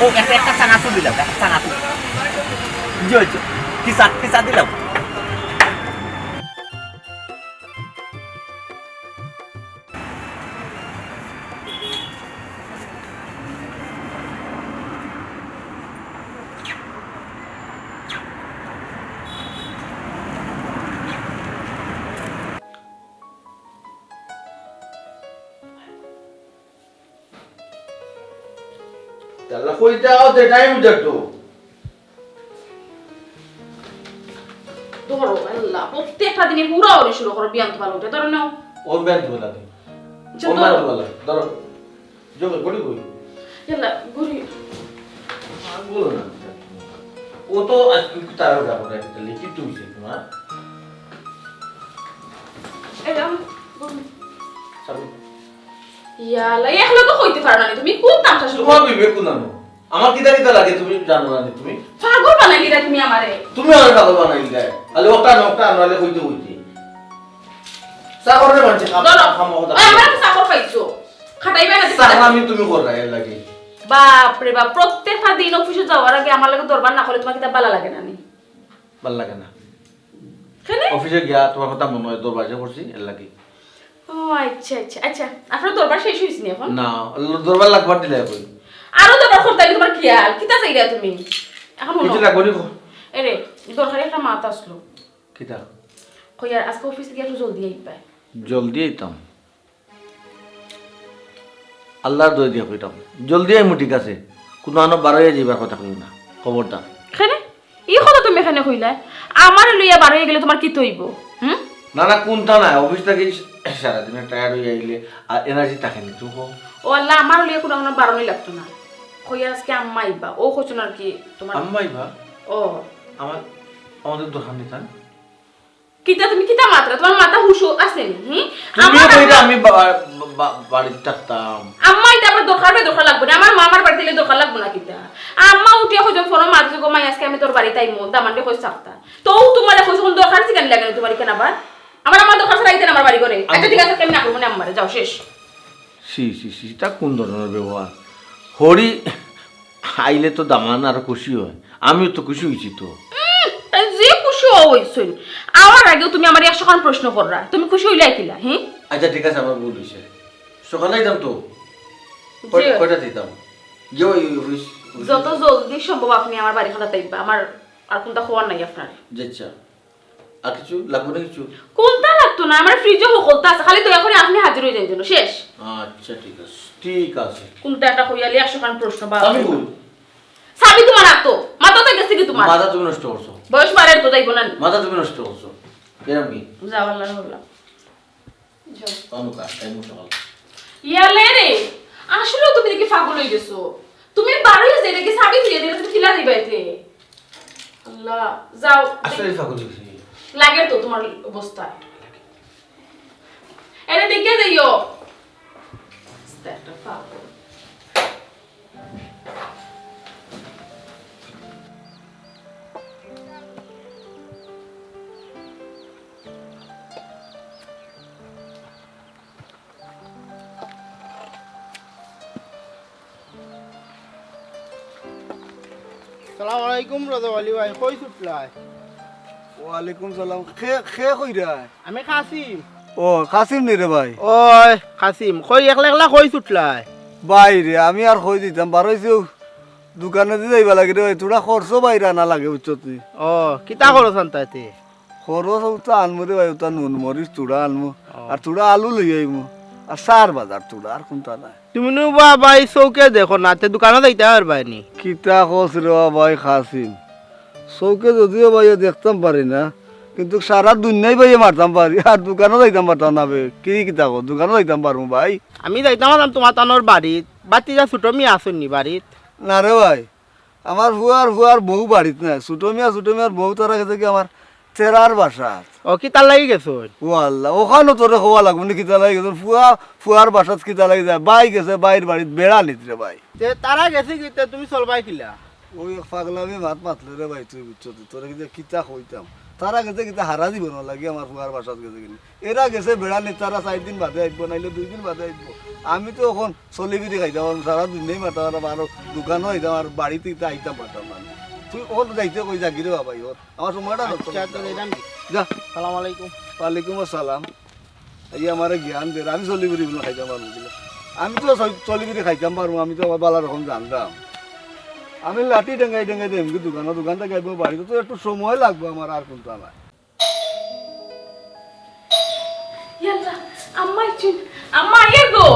ও একটা চানাচুর দিলাম, একটা চানাচুর। জি হয়েছে, কিসা দিলাম। তাহলে কই যাও যে টাইম যাতো ধরো আল্লাহ প্রত্যেকটা দিনে পুরো ওরে শুরু করো বিয়ান্ত ভালো উঠে ধরো নাও ওর ব্যান্ড বলা দে ওর ব্যান্ড বলা ধরো জমে গড়ি কই আল্লাহ গুরি আর বলো না ও তো আজকে তারা যাবো না এটা লিখি তুইছে তোমার এরকম সব ইয়ালা এখলো তো কইতে পারো না তুমি কোন তামসা শুরু তোমার বিবেক কোনানো আমার কি দাঁড়িয়ে লাগে তুমি জানো না তুমি পাগল বানাইলি রে তুমি আমারে তুমি আর পাগল বানাইলি গায় আলে ওটা নলে কইতে কইতে সাগরে মানছে খামো কথা আমার তো সাগর পাইছো খাটাইবে না সাগর আমি তুমি কর রায় লাগে বাপ রে বাপ প্রত্যেকটা দিন অফিসে যাওয়ার আগে আমার লাগে দরবার না করলে তোমার কি তা ভালো লাগে না নি ভালো লাগে না কেন অফিসে গিয়া তোমার কথা মনে হয় দরবার যা করছি এর লাগে ও আচ্ছা আচ্ছা আচ্ছা আপনার দরবার শেষ হইছে নি এখন না দরবার লাগবার দিলে কই আরো দরবার করতে হবে তোমার খেয়াল কিতা চাইরা তুমি এখন কিছু লাগবে নি এরে দরকারি একটা মাত আসলো কিটা কই আর আজকে অফিস থেকে একটু জলদি আইবা জলদি আইতাম আল্লাহর দয়া দিয়া কইতাম জলদি আইমু ঠিক আছে কোনো আনো বারোয় যাইবার কথা কই না খবরদার এখানে এই কথা তুমি এখানে কইলা আমার লইয়া বার হয়ে গেলে তোমার কি তৈব হুম না না কোনটা না অফিস থেকে সারাদিন টায়ার্ড হয়ে আইলে আর এনার্জি থাকে না তুমি ও আল্লাহ আমার লইয়া কোনো বারণই লাগতো না কই আজকে আম্মা আইবা ও কইছন আর কি তোমার আম্মাই ভা ও আমাদের দোকান নিতাম কিতা তুমি কিতা মাত্রা তোমার মাথা হুশ আছে নি তুমি কইরা আমি বাড়িতে থাকতাম আম্মা এটা আবার দরকার লাগবে না আমার মামার বাড়িতে গেলে দরকার লাগবে না কিতা আম্মা উঠিয়া কইজন ফোন মারছে গো মাই আজকে আমি তোর বাড়িতে আইমু দামান্ডে কই থাকতা তো তোমারে কইছ কোন দরকার আছে কেন লাগে তোমার কেন আবার আমার দরকার ছাড়াইতে না আমার বাড়ি করে আচ্ছা ঠিক আছে কেমন না করব না আমারে যাও শেষ সি তা কোন ধরনের ব্যবহার হরি আইলে তো দামান আর খুশি হয় আমিও তো খুশি হইছি তো যে খুশি হইছই আমার আগেও তুমি আমার 100 খান প্রশ্ন কররা তুমি খুশি হইলাই কিলা হ্যাঁ আচ্ছা ঠিক আছে আমার ভুল হইছে সকালে যাইতাম তো কয়টা দিতাম যে ওই অফিস যত জলদি সম্ভব আপনি আমার বাড়ি খানা তাইবা আমার আর কোনটা খোয়ার নাই আপনার যাচ্ছা আর কিছু লাগবে না কিছু কোনটা লাগতো না আমার ফ্রিজে হকলতা আছে খালি দয়া করে আপনি হাজির হয়ে যান জন্য শেষ আচ্ছা ঠিক আছে কোনটা একটা কইয়ালি 100 খান প্রশ্ন বা আমি ভুল সাবি তোমার হাত মাথা তো গেছে কি তোমার মাথা তুমি নষ্ট করছো বয়স বাড়ার তো যাইবো না মাথা তুমি নষ্ট করছো এরকম কি যাও আল্লাহ বললাম যাও অনুকা টাইম সকাল ইয়ালে রে আসলে তুমি দেখি পাগল হয়ে গেছো তুমি বাড়ি যে রেখে সাবি দিয়ে দিলে তুমি খিলা দিবা এতে আল্লাহ যাও আসলে পাগল হইছি লাগে তো তোমার অবস্থা এরে দেখে যাইও স্ট্যাটা পাগল সালাম আলাইকুম রাজা আলী ভাই কই সুটলাই ওয়ালাইকুম সালাম খে কইরা আমি কাসিম ও কাসিম নি রে ভাই ওই কাসিম কই একলা একলা কই সুটলাই বাইরে আমি আর কই দিতাম বারইছো দোকানে দি যাইবা লাগে রে ভাই তোরা খরচ বাইরা না লাগে বুঝছ তুই ও কিতা করছান তাইতে খরচ তো আনমু রে ভাই ওটা নুন মরিচ তোরা আনমু আর তোরা আলু লই আইমু আর সার বাজার তোরা আর কোনটা নাই তুমি নো ভাই চৌকে দেখো না তে দোকানে যাইতে পারবানি কিতা কস রে ভাই কাসিম চৌকে যদিও ভাই দেখতাম পারি না কিন্তু সারা দুনিয়াই ভাই মারতাম পারি আর দোকানে যাইতাম পারতাম না বে কি কিতা কো দোকানে যাইতাম পারমু ভাই আমি যাইতাম তোমার তানোর বাড়িত বাতি যা ছোট মিয়া আসুননি বাড়িত না রে ভাই আমার ফুয়ার বউ বাড়িত না ছোট মিয়ার বউ তারা গেছে কি আমার তেরার বাসা ও কি তার লাগি গেছো ও আল্লাহ ওখানে তোরে খোয়া লাগবো না কিতা লাগি গেছে ফুয়ার বাসাত কিতা লাগি যায় বাই গেছে বাইর বাড়িত বেড়া নিত রে ভাই তে তারা গেছে কি তুমি চলবাই কিলা ওই পাগলামি মাত মাতলে রে ভাই তুই বুঝছো তোরে কিতা কইতাম তারা গেছে কিন্তু হারা দিব না লাগে আমার ফুয়ার বাসাত গেছে কিন্তু এরা গেছে বেড়া নি তারা 4 দিন বাদে আসবো নাইলে 2 দিন বাদে আসবো আমি তো এখন চলিবিরি খাইতাম সারা দিনেই মাতাম আর দোকানও আইতাম আর বাড়িতে আইতাম পারতাম না তুই ওর যাইতে কই যা গিরে বাবাই ওর আমার সময়টা আচ্ছা তো দিলাম যা সালাম আলাইকুম ওয়ালাইকুম আসসালাম এই আমার জ্ঞান দে আমি চলিবিরি গুলো খাইতাম পারবো বলে আমি তো চলিবিরি খাইতাম পারবো আমি তো আবার বালা রকম জানতাম আমি লাঠি ডেঙ্গাই ডেঙ্গাই দেম কি দোকানটা গাইবো বাড়িতে তো একটু সময় লাগবে আমার আর কোনটা আমার ইয়াল্লা আম্মা ইচুন আম্মা আইয়ে গো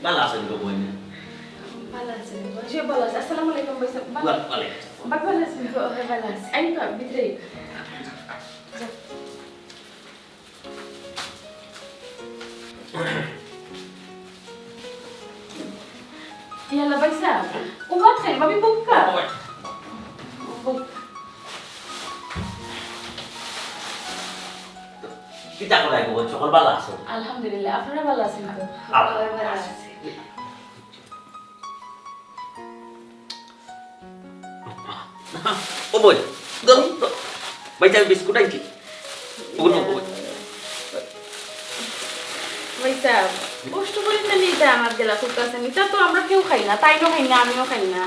ভালো আছেন গো বইন ভালো আছে জি ভালো আছে আসসালামু আলাইকুম ভাই সাহেব ভালো আছেন তো ভালো আছে আইন কর ভিতরে ইয়াল্লা ভাই সাহেব উমা খাই ভাবি বুক্কা কিতা করাই গো সকল ভালো আছো আলহামদুলিল্লাহ আপনারা ভালো আছেন তো আলহামদুলিল্লাহ। ভালো আছি ও বই ধরো ভাই যাই বিস্কুট আইছি ওগুলো বই ভাই সাহেব কষ্ট করেন না নিতে আমার গেলা করতেছেন এটা তো আমরা কেউ খাই না তাইও খাই না আমিও খাই না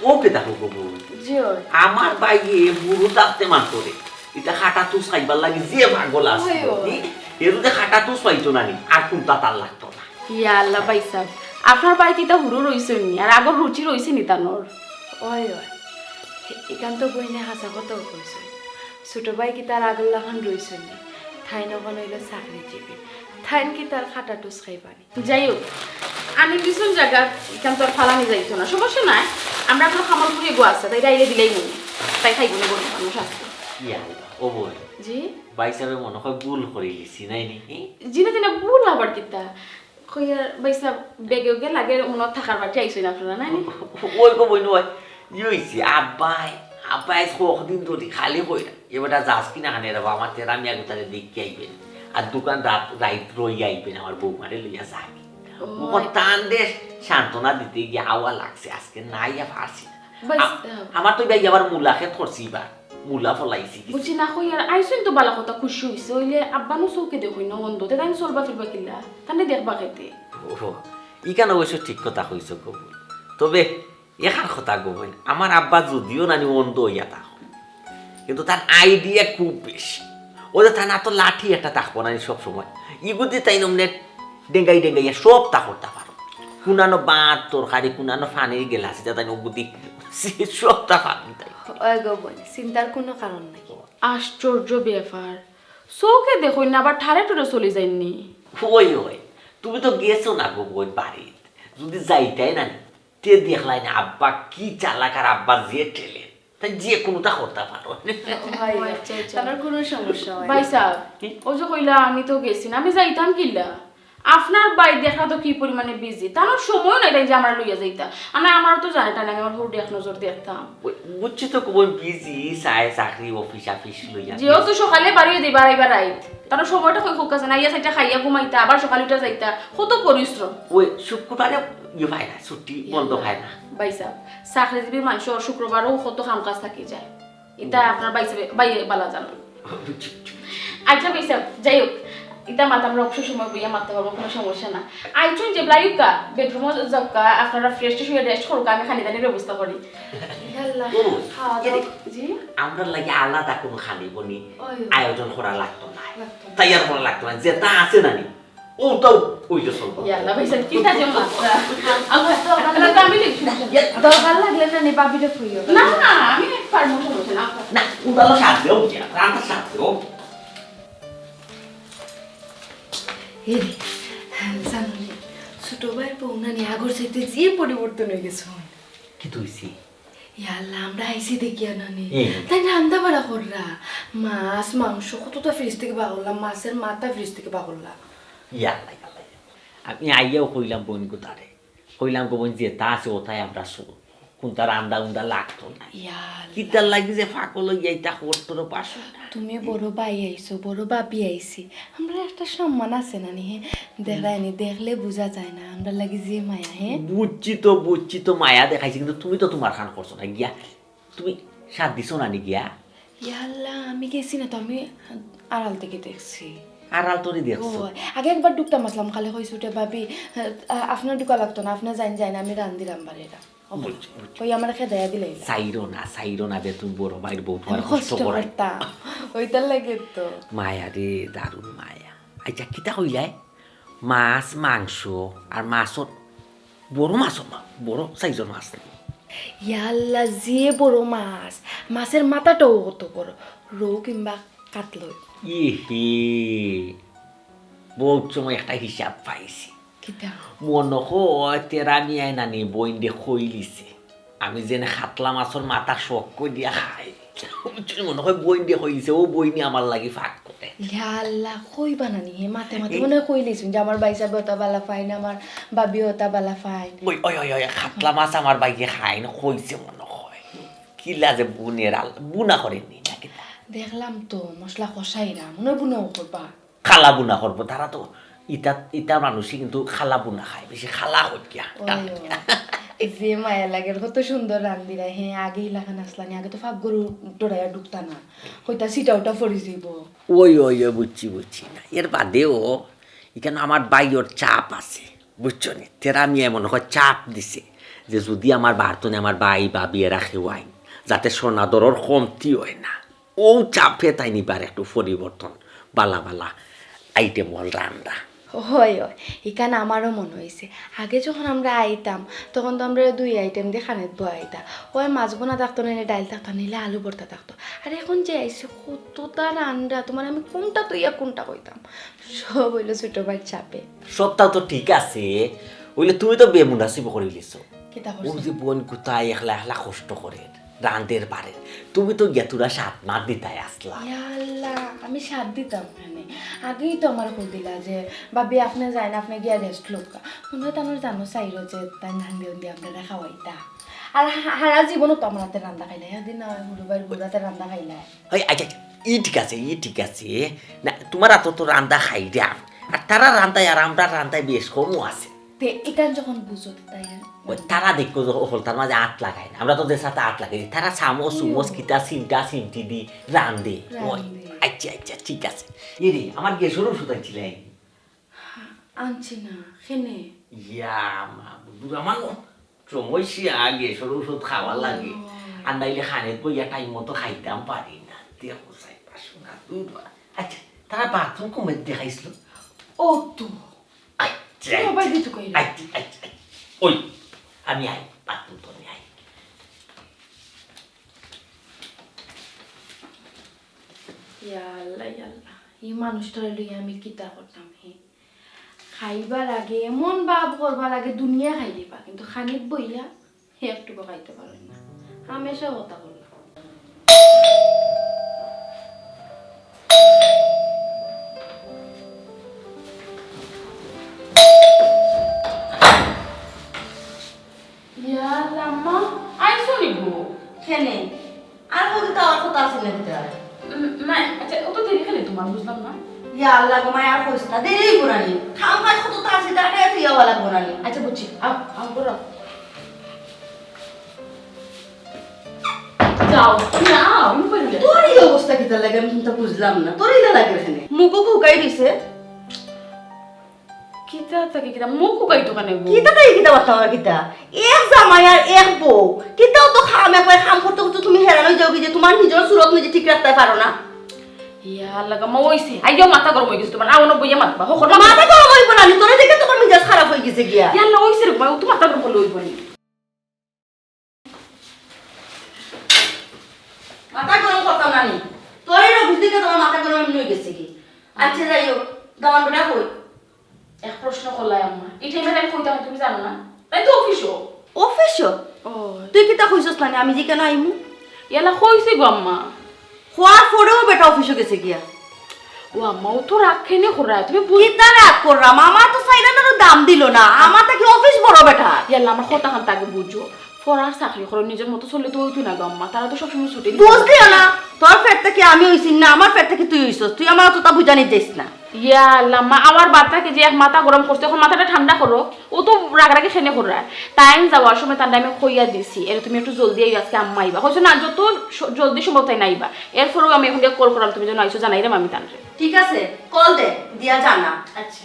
ও কে দেখো গো বই জি আমার বাইয়ে বুড়ো দাঁতে মান করে এটা খাটা তুস খাইবার লাগে যে পাগল আছে এরুতে খাটা তুস পাইতো না নি আর কোনটা তার লাগতো না ইয়া আল্লাহ ভাই সাহেব আপনার বাড়িতে তা হুড়ো রইছে নি আর আগর রুচি রইছে নি তানোর ওই এখান তো বইনে হাসা কথা কইছে ছোট ভাই কি তার আগল লাখান রইছে নি ঠাই নখন হইলে চাকরিজীবী ঠাইন কি তার খাটা টুস খাই পারি যাই হোক আমি কিছু জায়গা এখান তো ফালানি যাইতো না সমস্যা নাই আমরা আপনার খামার ঘুরে গো আছে তাই ডাইলে দিলেই মনে তাই খাইব না গরিব মানুষ আছে ইয়া ও বই জি বাইসাবে মনে হয় ভুল করে লিছি নাই নি জিনা দিনা ভুল আবার কিতা কইয়া বাইসা বেগে গে লাগে মনত থাকার বাটি আইছেন আপনারা না ওই গো বই নয় ইউইছি আব্বাই কদিন ধরে খালি হই না এবারটা যাস কিনা হানে রে আমার তেরা মিয়া গোটারে দেখতে আইবেন আর দোকান রাত রই আইবেন আমার বৌমারে লইয়া যাবি ও টান দেশ সান্ত্বনা দিতে গিয়ে আওয়া লাগছে আজকে নাই আর পারছি আমার তো ভাই আবার মুলাকে ধরছি বা মুলা ফলাইছি বুঝি না কই আর আইছেন তো বালা কথা খুশি হইছে ওইলে আব্বানো চৌকে দেখুই না অন্ধ তে তাই চলবা ফিরবা কিলা তানে দেখবা খাইতে ও ইকান অবশ্য ঠিক কথা কইছ কবুল তবে এখান কথা গোবেন আমার আব্বা যদিও নানি অন্ধ হইয়া থাক কিন্তু তার আইডিয়া খুব বেশি ওদের তার না তো লাঠি একটা থাকবো না সব সময় ইগুদি তাই নমনে ডেঙ্গাই ডেঙ্গাইয়া সব তা করতে পারো কুনানো বাঁধ তরকারি কুনানো ফানির গেলাস তাই নগুদি সব তা পাবি তাই ওই গো বই চিন্তার কোনো কারণ নাই আশ্চর্য ব্যাপার চৌকে দেখুই না আবার ঠারে টুরে চলে যায়নি ওই তুমি তো গেছো না গো বই বাড়ির যদি যাইতাই না তে দেখলাই না আব্বা কি চালাক আর আব্বা যে ঠেলে তাই যে কোনোটা করতে পারো তার কোনো সমস্যা হয় ভাই সাহেব ও যে কইলা আমি তো গেছি না আমি যাইতাম কিলা আপনার বাই দেখা তো কি পরিমাণে বিজি তার সময় নাই তাই যে আমরা লইয়া যাইতা মানে আমার তো জানি না আমি আমার হুড় এক নজর দেখতাম বুঝছি তো কই বিজি চায় চাকরি অফিস লইয়া যেহেতু সকালে বাড়িয়ে দিবা আইবা রাইত তার সময়টা কই হোক আছে না ইয়া সাইটা খাইয়া ঘুমাইতা আবার সকালে উঠে যাইতা কত পরিশ্রম ওই শুক্রবারে ইয়ে ভাই না ছুটি বন্ধ হয় না ভাই সাহেব চাকরিজীবী মানুষ শুক্রবারও কত কাম কাজ থাকি যায় এটা আপনার বাই বালা জানো আচ্ছা ভাই সাহেব যাই হোক এটা মাথা আমরা অবশ্যই সময় বইয়া মারতে পারবো কোনো সমস্যা না আইচুন যে ব্লাইকা বেডরুমে যাকা আপনারা ফ্রেশ শুয়ে রেস্ট করুক আমি খানি দানির ব্যবস্থা করি জি আমরা লাগে আলাদা কোনো খালি বনি আয়োজন করা লাগতো না তাই আর করা লাগতো না যেটা আছে না নি ওটাও ওইটা চলবো ইয়াল্লা ভাই সাহেব কিটা যে মাত্রা আমার তো আমরা আমি লিখছি দরকার লাগলে না নেবা বিলে কইও না না আমি পারবো সমস্যা না না ওটাও সাথেও রান্না সাথেও এরে জানো নি ছোট ভাইয়ের বউনা নিয়ে আগর চাইতে যে পরিবর্তন হয়ে গেছে কি তুইছি ইয়াল্লা আমরা আইসি দেখি আনানি তাই রান্না বাড়া কররা মাছ মাংস কতটা ফ্রিজ থেকে বাগলাম মাছের মাথা ফ্রিজ থেকে বাগলাম ইয়াল্লা আমি আইয়াও কইলাম বোন গো তারে কইলাম গো বোন যে তা আছে ওটাই আমরা কোনটা রান্দা উন্দা লাগতো না ইয়াল কিতার লাগি যে ফাঁকল এইটা করতো পাশো তুমি বড় ভাই আইছো বড় বাপি আইছি আমরা একটা সম্মান আছে না নি দেখায়নি দেখলে বোঝা যায় না আমরা লাগি যে মায়া বুঝছি তো মায়া দেখাইছি কিন্তু তুমি তো তোমার খান করছো না গিয়া তুমি সাথ দিছো না নি গিয়া ইয়াল্লা আমি গেছি না তো আমি আড়াল থেকে দেখছি আড়াল তোরে দেখছো আগে একবার ডুকটা মাসলাম খালি হইছুটে ভাবি আপনার ডুকা লাগতো না আপনার যাই না আমি রান্দিলাম বাড়িটা ওই আমার খেদাইয়া দিলে সাইরো না যে তুমি বড় ভাইয়ের বউ তোমার কষ্ট করাই ওইটার লাগে তো মায়া রে দারুণ মায়া আচ্ছা কিতা কইলাই মাছ মাংস আর মাছর বড় সাইজের মাছ ইয়াল্লা যে বড় মাছ মাছের মাথাটাও কত বড় রৌ কিংবা কাতলো ইহে বহুত সময় একটা হিসাব পাইছি কিতা মনে হয় তেরা মিয়াই নানি বইন দিয়ে খইলিছে আমি যেন খাতলা মাছর মাথা শখ করে দিয়া খাই মনে হয় বইন দিয়ে হইছে ও বইনি আমার লাগি ফাঁক করে ইয়াল্লা কই বানানি হে মাথে মনে কইলিছুন যে আমার বাইসা বেতা বালা ফাইন আমার বাবি ওতা বালা ফাইন ওই খাতলা মাছ আমার বাইকে খাই না কইছে মনে হয় কিলা যে বুনা করেননি নাকি দেখলাম তো মশলা কষাই না মনে বুনাও করবা খালা বুনা করবো তারা তো ইটা মানুষই কিন্তু খালা বুনা খায় বেশি খালা হইয়া যে মায়া লাগে কত সুন্দর রান্দিরা হ্যাঁ আগেই লাগান আসলানি আগে তো ফাঁক গরু ডোরাইয়া ঢুকতা না হইতা সিটা ওটা ফরি যাইব ওই বুঝছি না এর বাদেও এখানে আমার বাইয়ের চাপ আছে বুঝছো নি তেরা মিয়া মনে হয় চাপ দিছে যে যদি আমার বার্তনে আমার বাই বাবি এরা খেওয়াই যাতে সোনাদরর কমতি হয় না ও চাপে তাই নিবার একটু পরিবর্তন বালা আইটেম হল রান্না হয় এখানে আমারও মনে হয়েছে আগে যখন আমরা আইতাম তখন তো আমরা 2 আইটেম দিয়ে খানের বই আইতা ওই মাছ বোনা থাকতো না ডাইল থাকতো নিলে আলু ভর্তা থাকতো আর এখন যে আইসে কতটা রান্না তোমার আমি কোনটা তো কোনটা কইতাম সব হইলো ছোট ভাই চাপে সবটাও তো ঠিক আছে হইলে তুমি তো বেমুনাসিব করে লিছো কিতা ও যে বোন কোথায় একলা কষ্ট করে রান্ধের পারে তুমি তো গেতুরা 7 মাস দিতাই আসলা ইয়াল্লা আমি সাথ দিতাম মানে আগেই তো আমার কই দিলা যে বাবি আপনি যাই না আপনি গিয়া রেস্ট লোকা মনে হয় তোমার জানো চাইরো যে তাই রান্ধি উন্দি আপনারা খাওয়াইতা আর হারা জীবনও তো আমার হাতে রান্না খাইলাই এদিন না হুড়ুবাইর বুড়াতে রান্না খাইলাই আচ্ছা ই ঠিক আছে না তোমার তো রান্দা খাই দাম আর তারা রান্দায় আর আমরা রান্দায় বেশ কমও আছে তে এখান যখন বুঝো তাই ওই তারা দেখো হল তার মাঝে আট লাগায় না আমরা তো যে সাথে আট লাগাই তারা চামচ কিতা সিমটি দি রান্ধে ওই আচ্ছা ঠিক আছে এরে আমার গেছরও শুধাইছিলে আনছি না খেনে ইয়া আমার সমস্যা গেছর ওষুধ খাওয়ার লাগে আর নাইলে খানে বইয়া টাইম মতো খাইতাম পারি না দেখো চাই পাশো না আচ্ছা তারা বাথরুম কমে দেখাইছিল ও তো সবাই দিত কইরা আচ্ছা ওই আমি আই বাথরুম তো আই ইয়াল্লা এই মানুষটারে লইয়া আমি কিতা করতাম হে খাইবার আগে এমন ভাব করবার আগে দুনিয়া খাই দিবা কিন্তু খানিত বইয়া হে একটুকু খাইতে পারেন না হামেশা কথা বললাম ইয়াল্লাম্মা আইসো নিবো খেলে আর কত তাওয়ার কথা আছে না দিতে না আচ্ছা ও তো দেরি খেলে তোমার বুঝলাম না ইয়া আল্লাহ গো মায়া কইছ না দেরি গুরানি খাম কাজ কত তা আছে দাঁড়া ফিয়া ওয়ালা গুরানি আচ্ছা বুঝছি আও করো যাও যাও মোবাইল তোর এই অবস্থা কিতা লাগে আমি তো বুঝলাম না তোর ইলা লাগে এখানে মুখো কুকাই দিছে কিতা থাকে কিতা মুখ কুকাই তো কানে গো কিতা তাই কিতা কথা আর কিতা এক জামাই আর এক বউ কিতাও তো খাম একবার খাম করতে করতে তুমি হেরান হয়ে যাও কি যে তোমার নিজের সুরত নিজে ঠিক রাখতে পারো না ইয়া লাগা মা হইছে আইও মাথা গরম হই গেছে তোমার আও না বইয়া মাতবা হো মাথা গরম হইব না তোরে দেখে তোমার মেজাজ খারাপ হয়ে গেছে গিয়া ইয়া না হইছে রে মা তো মাথা গরম হইব নি মাথা গরম করতাম না নি তোরে না বুঝতে কে তোমার মাথা গরম এমনি হয়ে গেছে কি আচ্ছা যাইও দামান বড়া কই এক প্রশ্ন করলাই আম্মা এই টাইমে আমি কইতা তুমি জানো না তাই তো অফিসও অফিসও ও তুই কিতা কইছস না আমি যে কেন আইমু ইয়ালা কইছে গো আম্মা খোয়ার পরেও বেটা অফিসে গেছে গিয়া ও আম্মা ও তো রাখেনি খোরা তুমি কিতা রাগ করলাম আমার তো সাইরানোর দাম দিল না আমার কি অফিস বড় বেটা ইয়ালা আমার কথা খান তাকে বুঝো ফরার চাকরি করো নিজের মতো চললে তো হইতো না গো আম্মা, তারা তো সবসময় ছুটে বুঝলিও না তোর পেট থেকে আমি হইছি না আমার পেট থেকে তুই হইছস, তুই আমার অতটা বুঝানি যাইস না। ইয়া আল্লাহ মা, আমার বাচ্চাকে যে এক মাথা গরম করছে, এখন মাথাটা ঠান্ডা করো। ও তো রাগারাগি খেনে করার টাইম যাওয়ার সময় তার আমি কইয়া দিছি এর তুমি একটু জলদি আইবা, আজকে আম্মা আইবা হয়েছে না, যত জলদি সম্ভব তাই নাইবা। এরপরেও আমি এখন কল করলাম, তুমি যেন আইসো জানাই রে আমি তানরে। ঠিক আছে কল দে দিয়া জানা। আচ্ছা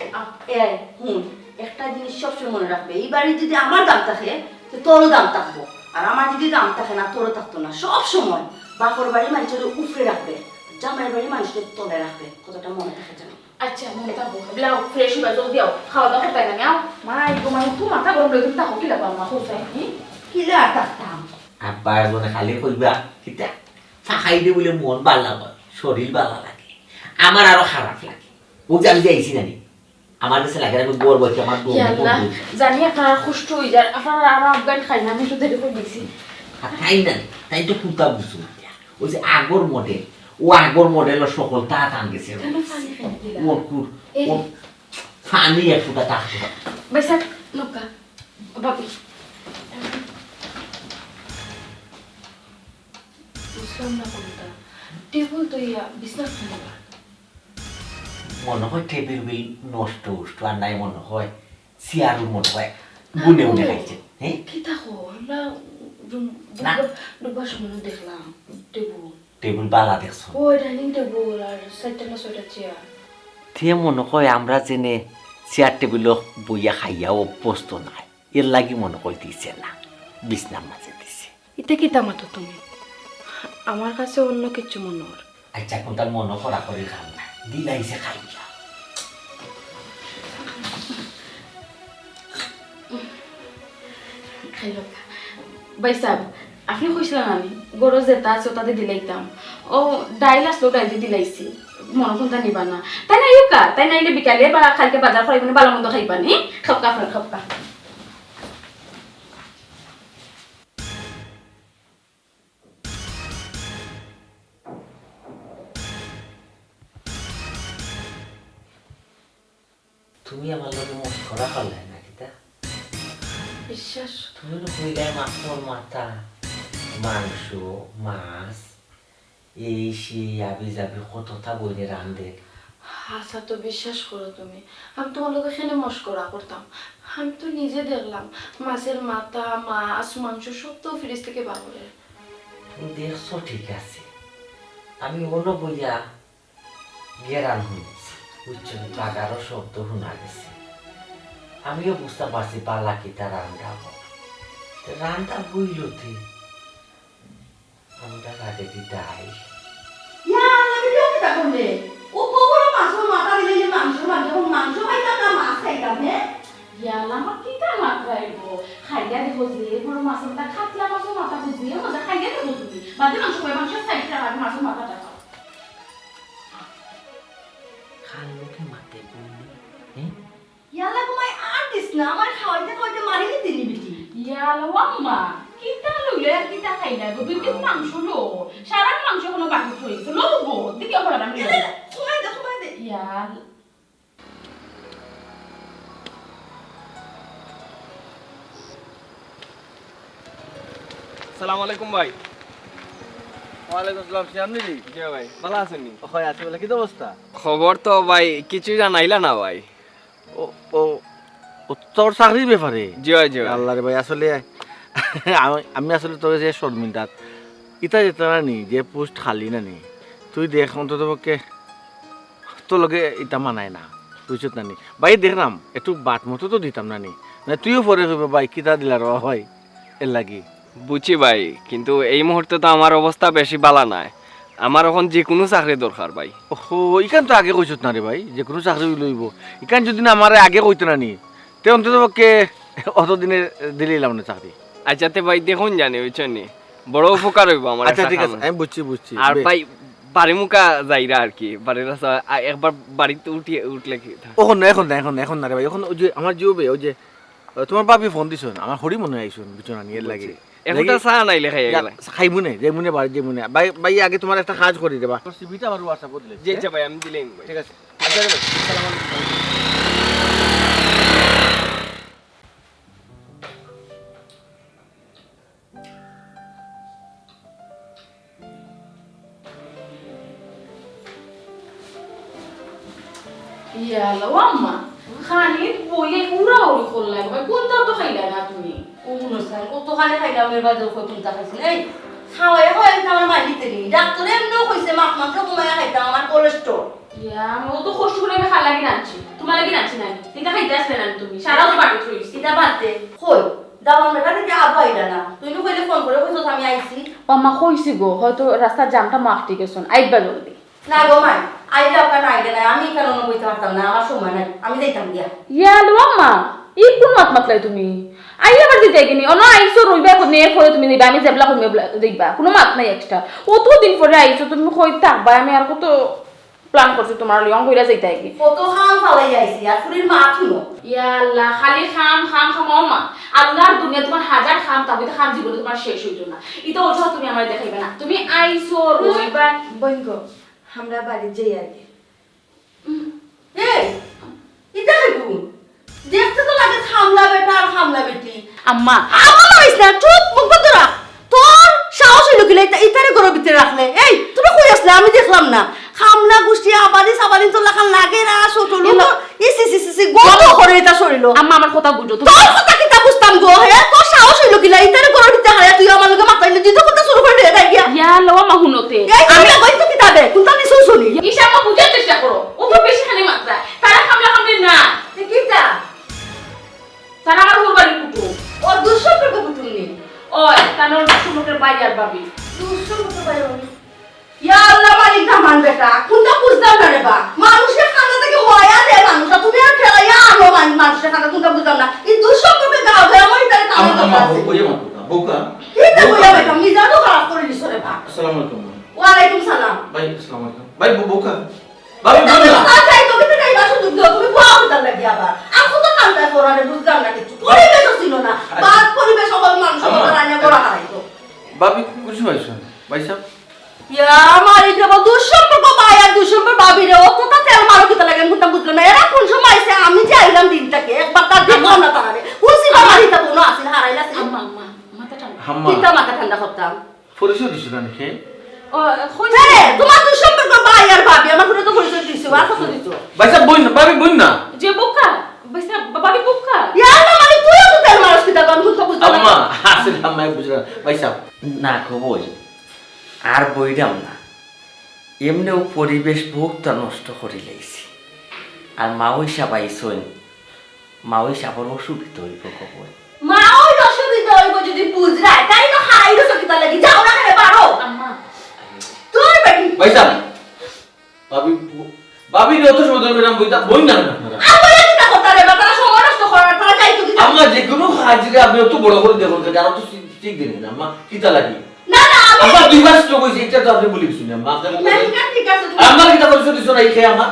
এই হুন, একটা জিনিস সবসময় মনে রাখবে, এই বাড়ি যদি আমার দাম থাকে তো তোরও দাম থাকবো, আর আমার যদি দাম থাকে না তোরও থাকতো না। সব সময় বাপর বাড়ি মানুষের উপরে রাখবে, জামাইয়ের বাড়ি মানুষের তলে রাখবে, কতটা মনে থাকে জানো। আচ্ছা মনে থাকবো, ব্লাউ ফ্রেশ হইবা জলদি আও, খাওয়া দাওয়া করতে না আও। মাই গো মাই, তুই মাথা গরম লই তুমি তাহো কি লাগবা আম্মা হোসাই কি কিলে আর থাকতাম। আব্বা এজনে খালি কইবা কিতা ফাঁকাই দে বলে মন ভাল লাগে, শরীর ভালো লাগে, আমার আরো খারাপ লাগে। ও যে আমি যাইছি নানি আমার কাছে লাগে আমি গোর বইছি আমার গোর ইয়াল্লাহ জানি আপনারা কষ্ট হই যায়, আপনারা আর আফগান খাই না, আমি তো দেরি করে দিছি। আর তাই না তাই তো কুতা বুঝু ওই যে আগর মডেল, ও আগর মডেলের সকল তা টান গেছে ওর কুর ও ফানি এক ফুটা থাকতো। বাইসা নৌকা বাবি বুঝলাম না কোনটা টেবিল তো ইয়া বিছনা খানা মনে হয় টেবিল বিল নষ্ট উষ্ট আর নাই মনে হয় চেয়ারও মনে হয় গুনে উনে খাইছে। হ্যাঁ কি থাকো আমরা ডুবার সময় দেখলাম টেবিল টেবিল বালা দেখছো ওই ডাইনিং টেবিল আর সাইডটা না ছয়টা চেয়ার। থিয়ে মনে হয় আমরা জেনে চেয়ার টেবিল বইয়া খাইয়া অভ্যস্ত নাই, এর লাগি মনে হয় দিছে না, বিছনার মাঝে দিছে। এটা কি তামাতো তুমি, আমার কাছে অন্য কিছু মনে হয়। আচ্ছা কোন তার মনে করা করে খান না দিলাইছে খাইয়া। খাইলো ভাই সাহেব আপনি কইছিলেন আমি গরো যেটা আছে ওটাতে দিলাইতাম, ও ডাইল আসলো ডাইল দিয়ে দিলাইছি, মনে কোনটা নিবা না তাই না ইউকা, তাই নাইলে বিকালে বা কালকে বাজার করাইব না, ভালো মন্দ খাইবা নি খাপকা আপনার খাপকা। তুমি আমার লোকে মস্করা করলে না কিতা, বিশ্বাস তুমি তো কইলাই মাছর মাথা মাংস মাছ এই সেই আবি যাবি কতটা বইলে রান্ধে। আচ্ছা তো বিশ্বাস করো তুমি, আমি তোমার লোক এখানে মস্করা করতাম, আমি তো নিজে দেখলাম মাছের মাথা মাছ মাংস সব তো ফ্রিজ থেকে বার করে। তুমি দেখছো ঠিক আছে, আমি অন্য বইয়া গেরান শুনেছি বুঝছো, বাগারও শব্দ শোনা গেছে, আমিও বুঝতে পারছি পালা কিতা রান্না রান্না বইলতে আমরা আগে দিদাই ইয়া আমি কেউ কিতা করলে ও কবর মাছের মাথা দিলে যে মাংস মাংস মাংস খাইতাম না মাছ খাইতাম। হ্যাঁ ইয়ালা আমার কিটা মাত্রাইব খাইয়া দেখো যে বড় মাছের মাথা খাতলা মাছের মাথা বুঝিয়ে মজা খাইয়া দেখো তুমি বাদে মাংস খাই মাংস সাইডটা আর মাছের মাথাটা খাও। খালো কি মাতে বললি হ্যাঁ ইয়ালা ঘুমাই আর দিস না, আমার খাওয়াইতে খাওয়াইতে মারি দিতে নিবিটি। ইয়ালা আম্মা কিটা লইলে আর কিটা খাইলা গো, দুই পিস মাংস লো সারা মাংস কোনো বাকি হইছে লবো দিকে ওরা আমি সময় দে ইয়াল সালাম আলাইকুম ভাই। ওয়ালাইকুম আসসালাম, শিয়ামনি জি। জি ভাই ভালো আছেন নি? হয় আছে বলে কি অবস্থা? খবর তো ভাই কিছু জানাইলা না ভাই। ও ও ও তোর চাকরির ব্যাপারে? জি ভাই জি ভাই। আল্লাহ রে ভাই, আসলে আমি আসলে তোর যে শর্মিন্দাত ইটা যেতে না নি যে পোস্ট খালি না নি, তুই দেখ অন্তত পক্ষে তোর লগে ইটা মানায় না বুঝছত না নি ভাই, দেখলাম একটু বাট মতো তো দিতাম না নি, মানে তুইও পরে কইবে ভাই কিতা দিলার হয় এর লাগি। বুঝছি ভাই, কিন্তু এই মুহূর্তে তো আমার অবস্থা বেশি ভালো নাই, আমার এখন যে কোনো চাকরি দরকার ভাই। ওহো ইখান তো আগে কইছত না রে ভাই, যে কোনো চাকরি লইব ইখান যদি না আমার আগে কইতো না নি তে অন্তত পক্ষে অতদিনে দিলাম না চাকরি। আচ্ছা তে ভাই দেখুন জানি বুঝছেন নি, বড় উপকার হইব আমার। আচ্ছা ঠিক আছে, আমি বুঝছি। আর ভাই বাড়ি মুখা যাইরা আর কি, বাড়ির রাস্তা একবার বাড়িতে উঠলে কি এখন না রে ভাই, এখন ওই যে আমার জিওবে ওই যে তোমার বাপি ফোন দিছ আমার হরি মনে আইছুন বুঝছো না নিয়ে লাগে একটা চা নাইলে খাই গেলে খাইমুনে যেমুনে বাড়ি যেমুনে ভাই ভাই আগে তোমার একটা কাজ করে দেবা, সিভিটা আমার হোয়াটসঅ্যাপ দিলে। জি ভাই আমি দিলেন ভাই। ঠিক আছে আচ্ছা রে ভাই, আসসালামু আলাইকুম। ইয়ালা ও আম্মা খানি বইয়ে পুরা ওরি করলাই ভাই কোনটা তো খাইলা না তুমি ও নুসান ও তো খালি খাইলাম এর বাদে কই কোনটা খাইছিস এই খাওয়াই হয় আমার মাইলিতে নি ডাক্তার এমনও কইছে মাছ মাংস কমায়া খাইতাম আমার কোলেস্ট্রল ইয়া ও তো কষ্ট করে আমি খালা লাগি নাচছি তোমার লাগি নাচছি না তিনটা খাইতে আসলে না তুমি সারা তো বাকি থইছি সিটা বাদে কই দাওয়ান বেটা থেকে আবা আইলা না তুই তো কইলে ফোন করে কইছস আমি আইছি আম্মা কইছি গো হয়তো রাস্তার জামটা মাখতে গেছন আইবা জলদি না গো মাই আইলে আপনার আইলে না আমি কেন বইতে পারতাম না আমার সময় নাই আমি যাইতাম দিয়া ইয়ালো আম্মা এই কোন মাত মাতলাই তুমি আই আবার দিতে গিনি অন আইছো রইবা কোনে পরে তুমি দিবা আমি জেবলা কইবে দিবা কোনো মাত নাই এক্সট্রা কত দিন পরে আইছো তুমি কই থাকবা আমি আর কত প্ল্যান করছি তোমার লিয়ং কইরা যাইতা গি কত খাম ফালাই আইছি আর ফুরির মা থুনো ইয়াল্লা খালি খাম খাম খাম আম্মা আল্লাহর দুনিয়া তোমার হাজার খাম তবে তো খাম জীবনে তোমার শেষ হইতো না এটা ওঠা তুমি আমার দেখাইবে না তুমি আইছো রইবা বইন গো আমরা বাড়ি যাই আগে এই ইটা দেখু দেখতে তো লাগে খামলা বেটা আর খামলা বেটি আম্মা আমার হইছ না চুপ মুখ বন্ধ রাখ তোর সাহস হইল কি ইতারে ঘরের ভিতরে রাখলে এই তুমি কই আসলে আমি দেখলাম না খামলা গুষ্টি আবাদি সাবাদি তো লাখান লাগে না ছোট লোক ইসি গন্ধ করে এটা শরীর আম্মা আমার কথা বুঝো তুমি তোর কথা কিতা বুঝতাম গো হে তোর সাহস হইল কি ইতারে ঘরের ভিতরে হায়া তুই আমার লগে মাতাইলে দিতে কথা শুরু করে দে গিয়া ইয়াল্লা আম্মা হুনতে আমি কই তো কিতাবে কোনটা নি শুনি ঈশা আম্মা বুঝার চেষ্টা করো ও তো বেশি খালি মাত্রা তারা খামলা খামলি না কিতা তারা আমার হুরবাড়ি কুটু ও 200 টাকা বুটুনি ও তানোর সুমুকের বাইরে আর ভাবি 200 টাকা বাইরে ইয়া আল্লাহ মালিক দামান বেটা কোনটা বুঝতাম না রে বা মানুষের খানা থেকে হয়া দে মানুষটা তুমি আর ফেলাইয়া আনো মানুষের খানা কোনটা বুঝতাম না এই 200 টাকা গাও দে আমার ইতারে কাম করতে আছে ওই মত বোকা এটা বইয়া বেটা মিজানো খারাপ করে দিছ রে বা আসসালামু আলাইকুম ওয়া আলাইকুম সালাম ভাই আসসালামু আলাইকুম ভাই বোকা ভাবি তুমি বল না চাই তো কেটে যাইবা শুধু তুমি বুয়া হইতা লাগি আবার আকু তো কামটা করারে বুঝতাম না কিছু পরিবেশ ছিল না বাদ পরিবেশ সকল মানুষ রান্না করা খাইতো ভাবি কিছু হইছে ভাই সাহেব ইয়া মারি দেব দুঃসম্পর্ক ভাইয়া দুঃসম্পর্ক ভাবি রে ও কথা তেল মারো কিতা লাগে মুতা বুঝলো না এরা কোন সময় আইছে আমি যে আইলাম দিনটাকে একবার তার দেখলাম না তারে কুসি মারি তা কোনো আসিল হারাইলা আম্মা আম্মা মাথা ঠান্ডা হাম্মা কিতা মাথা ঠান্ডা করতাম পরিচয় দিছ না নাকি ও কই রে তোমার দুঃসম্পর্ক ভাই আর ভাবি আমার পুরো তো পরিচয় দিছো আর কত দিছো ভাই সাহেব বই না ভাবি বই না যে বোকা বইসা বাবি বোকা ইয়া না মানে তুইও তো তেল মারস কিতা কোন মুতা বুঝলো আম্মা না আসলে আম্মা বুঝরা ভাই সাহেব না গো বই আর বইরাম না এমনিও পরিবেশ বহুটা নষ্ট করে লেগেছি আর মাও হিসাব আইসইন মাও হিসাবের অসুবিধা হইব কবই মা ওই অসুবিধা হইব যদি বুঝরাই তাই তো হারাইলো কিতা লাগি যাও না করে পারো আম্মা তুই বেটি ভাই সাহেব ভাবি ভাবি যত সময় ধরে নাম বইতা বই না আপনারা আমার কিতা কথা রে বাবা সময় নষ্ট করার তারা যাইতো কিতা আম্মা যে কোনো হাজিরে আপনি অত বড় করে দেখুন যে আর তো ঠিক দিন না আম্মা কিতা লাগি না না আমি আম্মা দুই মাস তো কইছি এটা তো আপনি বলি শুনি আম্মা আপনার না ঠিক আছে তুমি আমার কিতা পরিচয় দিছ না এই খেয়ে আমার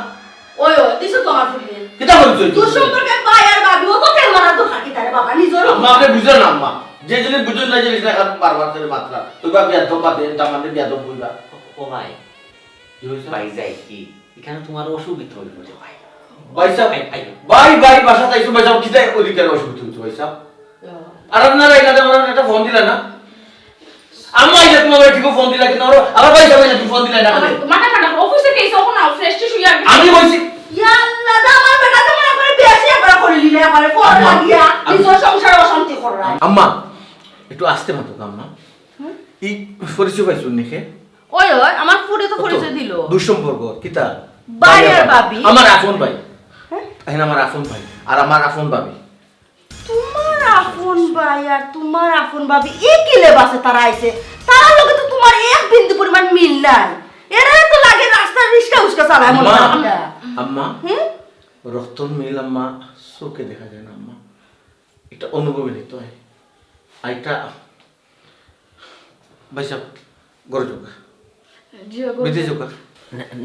ওই দিছো তোমার ফুলিয়ে কিতা পরিচয় তুই সম্পর্কে ভাই আর ভাবি ও তো তেল মারা তো খাকি তারে বাবা নিজর আম্মা আপনি বুঝেন না আম্মা যে জিনিস বুঝেন না জিনিস না এখন বারবার করে মাত্রা তুই বা বিয়াদ বাদে তামানে বিয়াদ বইবা ও ভাই কি হইছে ভাই যাই কি এখানে তোমার অসুবিধা হইব রে ভাই ভাই সাহেব আই ভাই বাসা তাইছো ভাই সাহেব কিতা অধিকার অসুবিধা হইছে ভাই সাহেব আর আপনারা এখানে আমার একটা ফোন দিলা না আম্মা এটা তোমার ঠিক ফোন দিলা কিন্তু আবার ভাই সাহেব তুমি ফোন দিলা না মাথা ঠান্ডা অফিসে কেসে ওখানে ফ্রেশ টিস্যু ইয়া আমি বলছি ইয়া আল্লাহ দা আমার বেটা তো মনে করে বেশি একবার করে লিলে একবারে ফোন লাগিয়া নিজর সংসার অশান্তি করায় আম্মা একটু আসতে মতো আম্মা এই পরিচয় পাইছো নাকি ওই আমার পুরে তো পরিচয় দিল দুঃসম্পর্ক কিতা ভাই আর ভাবি আমার আপন ভাই হ্যাঁ আমার আপন ভাই আর আমার আপন ভাবি তোমার আপন ভাই আর তোমার আপন ভাবি একই লেবাসে তারা আইছে তার লগে তো তোমার এক বিন্দু পরিমাণ মিল নাই এরা তো লাগে রাস্তার রিস্কা উস্কা চালায় মনে আম্মা হয় আম্মা হুম রক্তন মিল আম্মা চোখে দেখা যায় না আম্মা এটা অনুভবে নিতে হয় আর এটা ভাই সাহেব গড়ে যোগা বিদে যোগা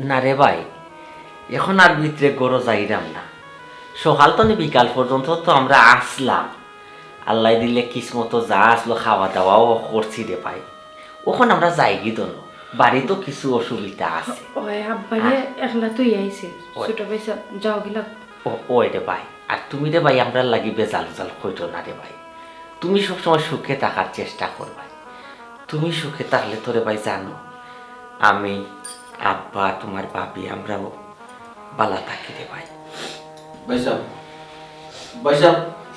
না রে ভাই এখন আর ভিতরে গরো যাইরাম না সকাল তো বিকাল পর্যন্ত তো আমরা আসলাম আল্লাহ দিলে কিসমতো যা আসলো খাওয়া দাওয়াও করছি রে ভাই ওখানে আমরা যাইগি দল বাড়ি তো কিছু অসুবিধা আছে ওই আব্বারে একলা তুই আইছে ছোট পয়সা যাও গিলা ও রে ভাই আর তুমি রে ভাই আমরা লাগি বেজাল জাল কইতো না রে ভাই তুমি সবসময় সুখে থাকার চেষ্টা করবা তুমি সুখে থাকলে তোরে ভাই জানো আমি আব্বা তোমার ভাবি আমরাও বালা থাকি রে ভাই ভাই সাহেব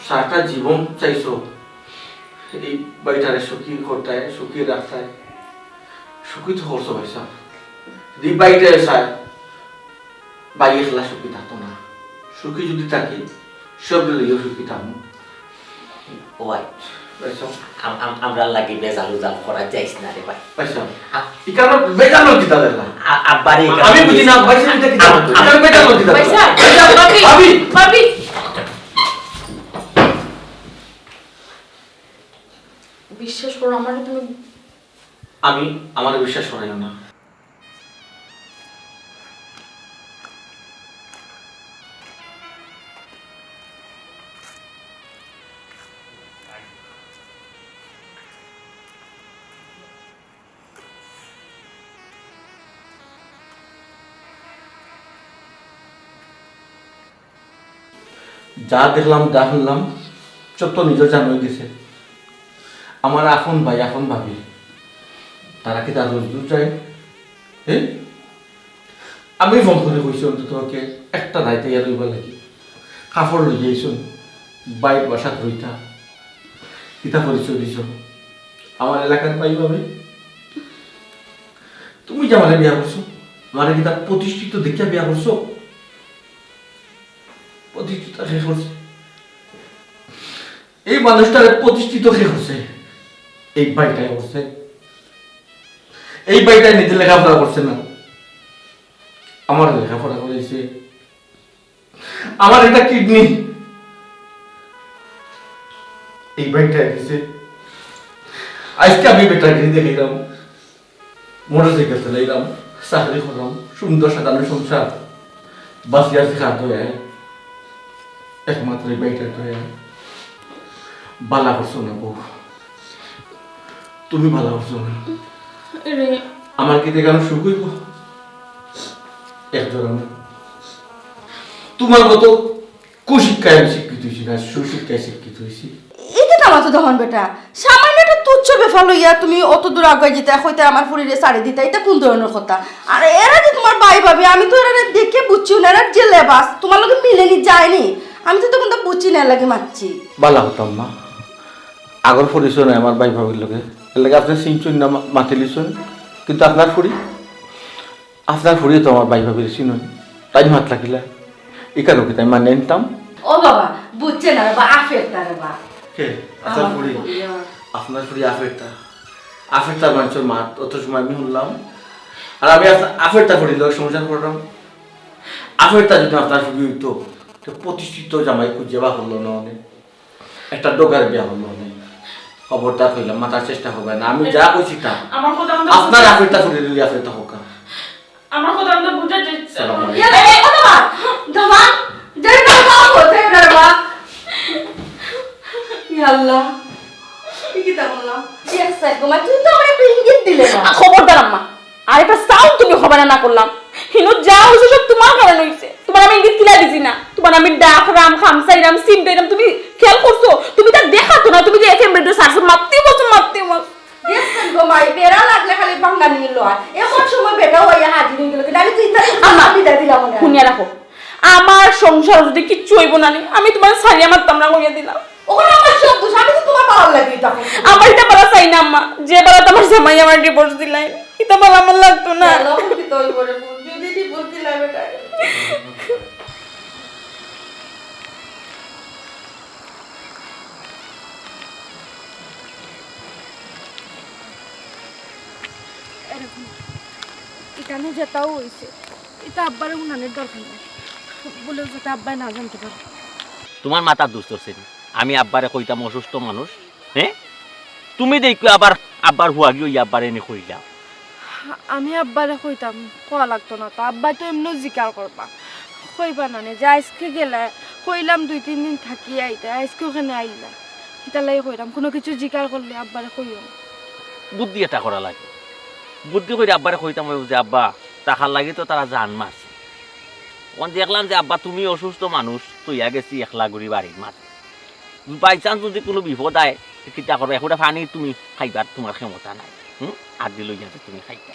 সারাটা জীবন চাইছো এই বাড়িটারে সুখী করতায় সুখী রাখতায় সুখী তো করছো ভাই সাহেব এই বাড়িটারে চায় বাই একলা সুখী থাকতো না সুখী যদি থাকি সব দিলেও সুখী থাকবো ওয়াই আমরা লাগি বেজালু জাল করা যাইস না রে ভাই ভাই সাহেব ইকানো বেজানো কি তাদের না আব্বারে আমি বুঝি না ভাই সাহেব এটা কি জানো ইকানো বেজানো কি তাদের পয়সা ভাবি ভাবি ভাবি বিশ্বাস করো আমার তুমি আমি আমার বিশ্বাস করাইও না যা দেখলাম যা শুনলাম সব তো নিজের জান হয়ে গেছে আমার আপন ভাই আপন ভাবি তারা কি তার রোজ দূর যায় হ্যাঁ আমি ফোন করে কইছি অন্তত তোমাকে একটা রাইতে ইয়া রইবা লাগি কাপড় লই যাইছুন বাইক বাসাত রইতা কিতা পরিচয় দিছ আমার এলাকার পাই ভাবে তুমি যে আমারে বিয়া করছো আমার কি তার প্রতিষ্ঠিত দেখিয়া বিয়া করছো প্রতিষ্ঠিত শেষ করছে এই মানুষটার প্রতিষ্ঠিত শেষ করছে এই বাড়িটায় করছে এই বাড়িটায় নিজে লেখাপড়া করছে না আমার লেখাপড়া করেছে আমার একটা কিডনি এই বাড়িটায় দিছে আজকে আমি বেটাকে দেখাইলাম মোটরসাইকেল চালাইলাম চাকরি করলাম সুন্দর সাজানো সংসার বাসি আছে খাদ্য একমাত্র এই বাড়িটা বালা করছো না বউ তুমি ভালো করছো না আমার কি দেখানো সুখ হইব একজন তোমার মতো কুশিক্ষায় আমি শিক্ষিত হয়েছি না সুশিক্ষায় শিক্ষিত হয়েছি এটা না মাথা তখন বেটা সামান্য একটা তুচ্ছ ব্যাপার লইয়া তুমি অত দূর আগে যেতে হইতে আমার শরীরে শাড়ি দিতে এটা কোন ধরনের কথা আর এরা যে তোমার ভাই ভাবি আমি তো এরা দেখে বুঝছি না এরা যে লেবাস তোমার লোকে মিলেনি যায়নি আমি তো তখন তো বুঝছি না লাগে মারছি বালা হতাম না আগর পরিচয় নাই আমার ভাই ভাবির লোকে এর লাগে আপনি চিনচুন না মাতি লিছুন কিন্তু আপনার ফুড়ি তো আমার ভাই ভাবির চিনুন তাই মাত লাগিলা এখানে কি তাই মানে নিতাম ও বাবা বুঝছে না বা আফের তার বা কে আপনার ফুড়ি আপনার ফুড়ি আফেরটা মানুষের মাত অত সময় আমি শুনলাম আর আমি আফেরটা ফুড়ি লোক সংসার করলাম আফেরটা যদি আপনার ফুড়ি হইতো প্রতিষ্ঠিত জামাই খুঁজে বা হলো না অনেক একটা ডোগার বিয়া হলো অনেক খবরটা কইলাম মাথার চেষ্টা হবে না আমি যা কইছি তা আমার কথা আপনার আফেরটা ফুড়ি দিলি আফেরটা হোক আমার কথা আমরা বুঝাতে সালাম আলাইকুম ইয়া এই কথা মা দমা যাই না বাবা হতে রে বাবা ইয়া আল্লাহ কি তা বললাম এক সেকেন্ড মা তুই তো আমার একটু ইঙ্গিত দিলে না খবরদার আম্মা আর একটা সাউন্ড তুমি খবর না করলাম হিনো যা হইছে সব তোমার কারণে হইছে তোমার আমি ইঙ্গিত কিলা দিছি না তোমার আমি ডাকরাম খামসাইরাম সিমটাইরাম তুমি খেয়াল করছো তুমি তা দেখাতো না তুমি যে এফএম রেডিও সারছো মারতে বসো দেখছেন গো মাই বেড়া লাগলে খালি ভাঙ্গা নিল আর এখন সময় বেটা হইয়া হাজির হয়ে গেল কিন্তু আমি তুই তার আম্মা বিদায় দিলাম না শুনিয়া রাখো আমার সংসার যদি কিচ্ছু হইব না আমি তোমার সারিয়া মারতাম না কইয়া দিলাম ওখানে আমার সব দোষ আমি তো তোমার ভালো লাগি তখন আমার এটা বলা চাই না আম্মা যে বলা তোমার জামাই আমার ডিভোর্স দিলাই এটা বলা আমার লাগতো না লোক কি তোই বলে যদি দি বলতি লাই বেটা এখানে যেটাও হয়েছে এটা আব্বার উনানের দরকার নেই বলেও যাতে আব্বাই না জানতে পারে তোমার মাথার দুষ্ট শ্রেণী আমি আব্বারে কইতাম অসুস্থ মানুষ হ্যাঁ তুমি দেখো আবার আব্বার হুয়া গিয়ে আব্বার এনে কইলাম আমি আব্বারে কইতাম কোয়া লাগতো না তো আব্বাই তো এমনি জিকার করবা কইবা না যে আজকে গেলে কইলাম 2-3 দিন থাকি আইতে আজকে ওখানে আইলা এটা লাগে কইলাম কোনো কিছু জিকার করলে আব্বারে কইও বুদ্ধি এটা করা লাগে বুদ্ধি করে আব্বারে কইতাম যে আব্বা টাকার লাগে তো তারা জান মারছে ওখান দেখলাম যে আব্বা তুমি অসুস্থ মানুষ তুই গেছি একলা ঘুরি বাড়ির মাছ বাই চান্স যদি কোনো বিপদ আয় কিতা করো একটা পানি তুমি খাইবার তোমার ক্ষমতা নাই আদি লই যাতে তুমি খাইতে